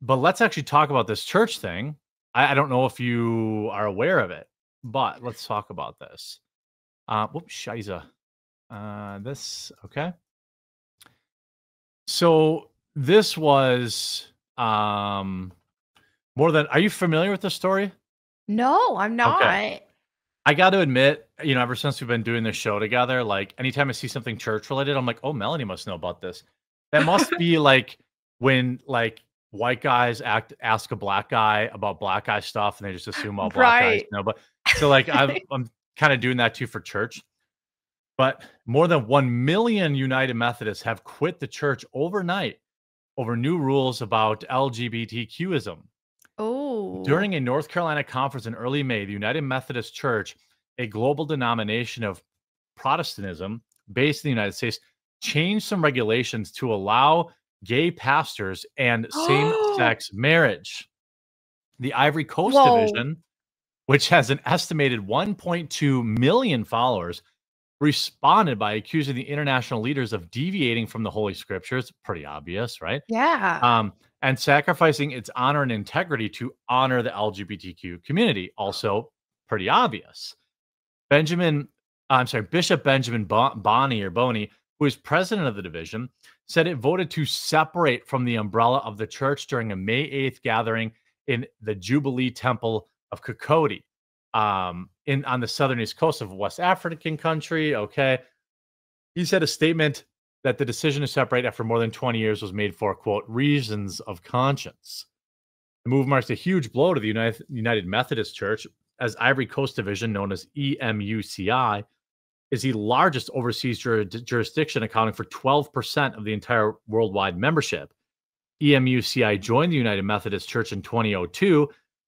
But let's actually talk about this church thing. I don't know if you are aware of it, but let's talk about this. Whoops, shiza. Okay. So this was more than. Are you familiar with this story? No, I'm Okay. not. I got to admit, ever since we've been doing this show together, like anytime I see something church related, I'm like, oh, Melonie must know about this. That must be like when like white guys ask a black guy about black guy stuff, and they just assume all black guys Right. know. But so like I'm kind of doing that too for church. But more than 1 million United Methodists have quit the church overnight over new rules about LGBTQism. Oh. During a North Carolina conference in early May, the United Methodist Church, a global denomination of Protestantism based in the United States, changed some regulations to allow gay pastors and same-sex marriage. The Ivory Coast Whoa. Division, which has an estimated 1.2 million followers, responded by accusing the international leaders of deviating from the Holy Scriptures. Pretty obvious, right? Yeah. And sacrificing its honor and integrity to honor the LGBTQ community. Also pretty obvious. Bishop Benjamin Boney, who is president of the division, said it voted to separate from the umbrella of the church during a May 8th gathering in the Jubilee Temple of Kokoti on the southern east coast of West African country. Okay. He said a statement that the decision to separate after more than 20 years was made for, quote, reasons of conscience. The move marks a huge blow to the United Methodist Church, as Ivory Coast Division, known as EMUCI, is the largest overseas jurisdiction, accounting for 12% of the entire worldwide membership. EMUCI joined the United Methodist Church in 2002.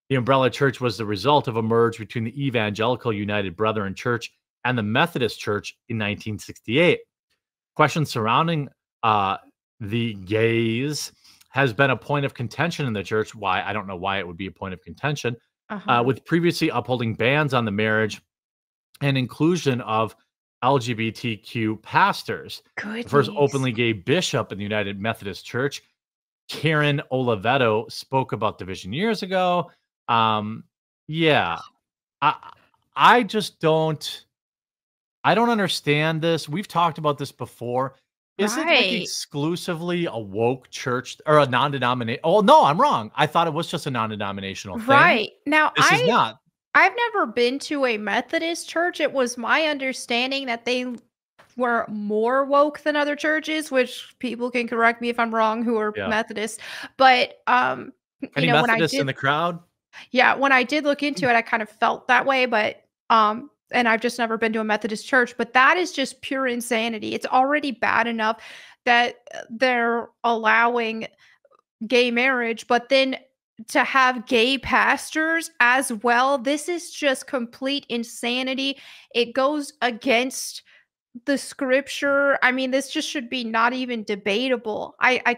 The umbrella church was the result of a merge between the Evangelical United Brethren Church and the Methodist Church in 1968. Questions surrounding the gays has been a point of contention in the church. Why? I don't know why it would be a point of contention. With previously upholding bans on the marriage and inclusion of LGBTQ pastors. Goodness. The first openly gay bishop in the United Methodist Church, Karen Oliveto, spoke about division years ago. Yeah, I just don't. I don't understand this. We've talked about this before. Is it like exclusively a woke church or a non-denominational? Oh, no, I'm wrong. I thought it was just a non-denominational thing. Right. Now, This is not. I've never been to a Methodist church. It was my understanding that they were more woke than other churches, which people can correct me if I'm wrong who are Methodist. But any Methodists in the crowd? Yeah, when I did look into it, I kind of felt that way, but and I've just never been to a Methodist church, but that is just pure insanity. It's already bad enough that they're allowing gay marriage, but then to have gay pastors as well, this is just complete insanity. It goes against the scripture. I mean, this just should be not even debatable. I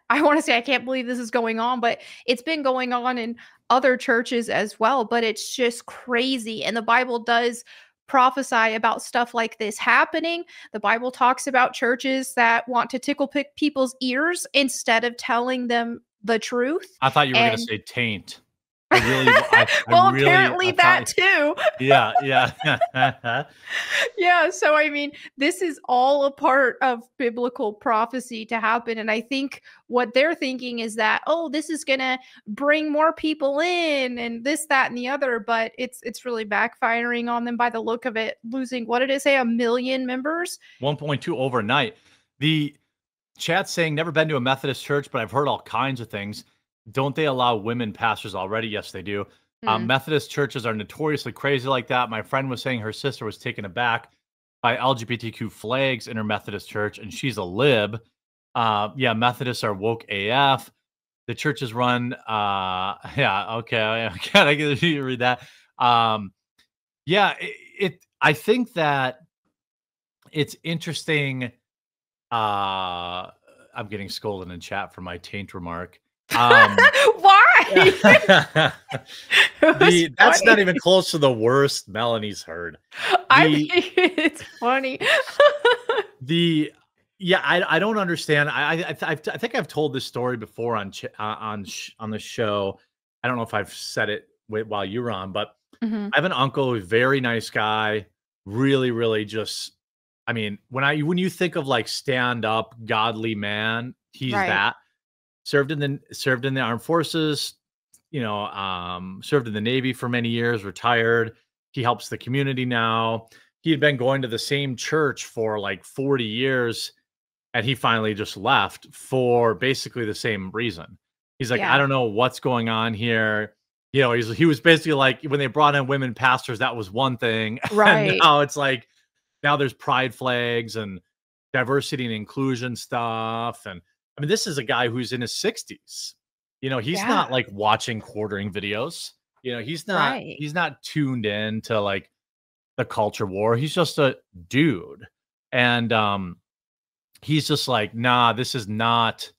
want to say I can't believe this is going on, but it's been going on in other churches as well, but it's just crazy. And the Bible does prophesy about stuff like this happening. The Bible talks about churches that want to tickle people's ears instead of telling them the truth. I thought you were going to say taint. Well, apparently that too. Yeah. Yeah. So, I mean, this is all a part of biblical prophecy to happen. And I think what they're thinking is that, oh, this is going to bring more people in and this, that, and the other. But it's really backfiring on them by the look of it, losing, what did it say, 1 million members? 1.2 overnight. The chat saying, never been to a Methodist church, but I've heard all kinds of things. Don't they allow women pastors already? Yes, they do. Methodist churches are notoriously crazy like that. My friend was saying her sister was taken aback by LGBTQ flags in her Methodist church, and she's a lib. Yeah, Methodists are woke AF. The church is run. Okay. I get you read that. Yeah, I think that it's interesting. I'm getting scolded in chat for my taint remark. Why? That's not even close to the worst Melonie's heard. I think it's funny. Yeah, I don't understand. I think I've told this story before on the show. I don't know if I've said it while you were on, but Mhm. I have an uncle, a very nice guy, really, really just. I mean, when you think of like stand up, godly man, he's Right. that. Served in the armed forces, served in the Navy for many years, retired. He helps the community now. He had been going to the same church for like 40 years, and he finally just left for basically the same reason. He's like, I Yeah. don't know what's going on here. He was basically like, when they brought in women pastors, that was one thing. And Right. now it's like, now there's pride flags and diversity and inclusion stuff. And I mean, this is a guy who's in his 60s. He's not Yeah. like watching quartering videos. Right. He's not tuned in to like the culture war. He's just a dude. And he's just like, nah, this is not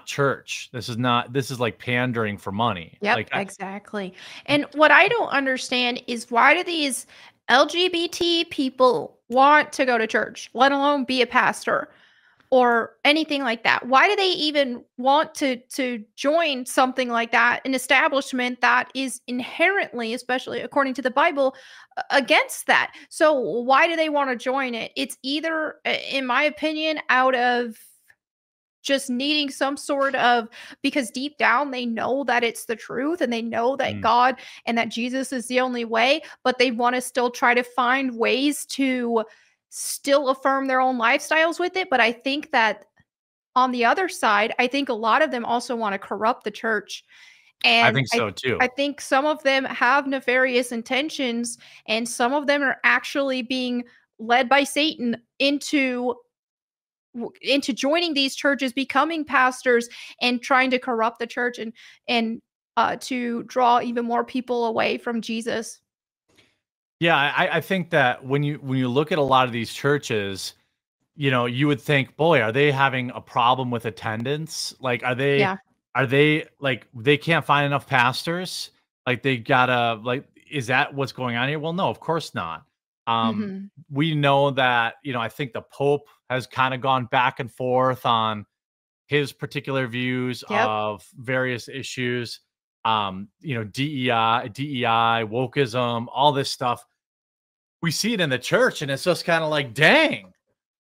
church. This is like pandering for money. Yep, exactly. And what I don't understand is why do these LGBT people want to go to church, let alone be a pastor or anything like that? Why do they even want to join something like that, an establishment that is inherently, especially according to the Bible, against that? So why do they want to join it? It's either, in my opinion, out of just needing some sort of, because deep down they know that it's the truth and they know that Mm. God and that Jesus is the only way, but they want to still try to find ways to still affirm their own lifestyles with it. But I think that on the other side, I think a lot of them also want to corrupt the church. I And think so I too. think some of them have nefarious intentions, and some of them are actually being led by Satan into joining these churches, becoming pastors, and trying to corrupt the church and to draw even more people away from Jesus. Yeah, I think that when you look at a lot of these churches, you would think, boy, are they having a problem with attendance? Like, Yeah. are they like they can't find enough pastors? Like they gotta like, is that what's going on here? Well, no, of course not. Mhm. We know that, I think the Pope has kind of gone back and forth on his particular views Yep. of various issues. DEI, wokeism, all this stuff. We see it in the church, and it's just kind of like, dang,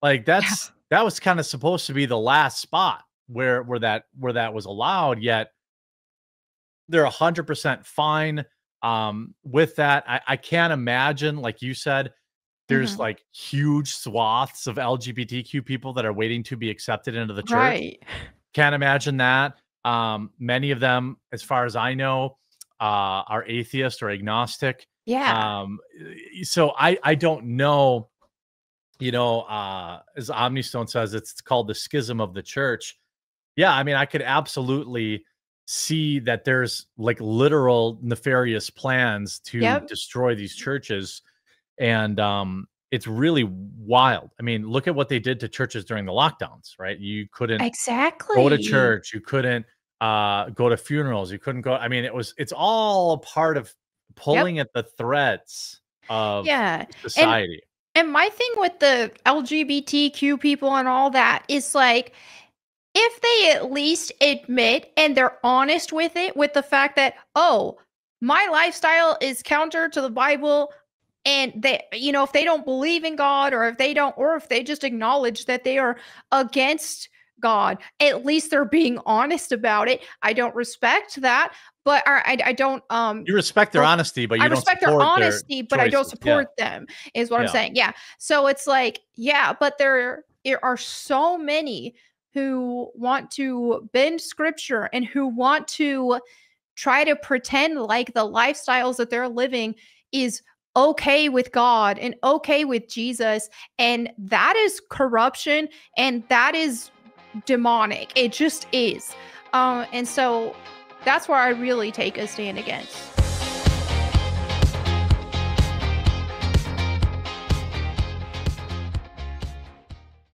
like Yeah. that was kind of supposed to be the last spot where that was allowed. Yet they're 100% fine with that. I can't imagine, like you said, there's Mhm. like huge swaths of LGBTQ people that are waiting to be accepted into the church. Right. Can't imagine that. Many of them, as far as I know, are atheist or agnostic. Yeah. So I don't know, as Omnistone says, it's called the schism of the church. Yeah, I mean, I could absolutely see that there's like literal nefarious plans to Yep. destroy these churches. And it's really wild. I mean, look at what they did to churches during the lockdowns, right? You couldn't go to Exactly. church, you couldn't go to funerals, you couldn't go. I mean, it's all a part of Yep. pulling at the threads of Yeah. And society. and my thing with the LGBTQ people and all that is like, if they at least admit and they're honest with it, with the fact that, oh, my lifestyle is counter to the Bible, and they, if they don't believe in God, or if they don't, or if they just acknowledge that they are against God, at least they're being honest about it. I don't respect that, but I don't You respect their so honesty, but I you don't respect their support their honesty, but I don't choices. Yeah. support them, is what I'm Yeah. saying. Yeah. So it's like, yeah, but there are so many who want to bend scripture and who want to try to pretend like the lifestyles that they're living is okay with God and okay with Jesus. And that is corruption, and that is demonic. It just is. And so that's where I really take a stand against.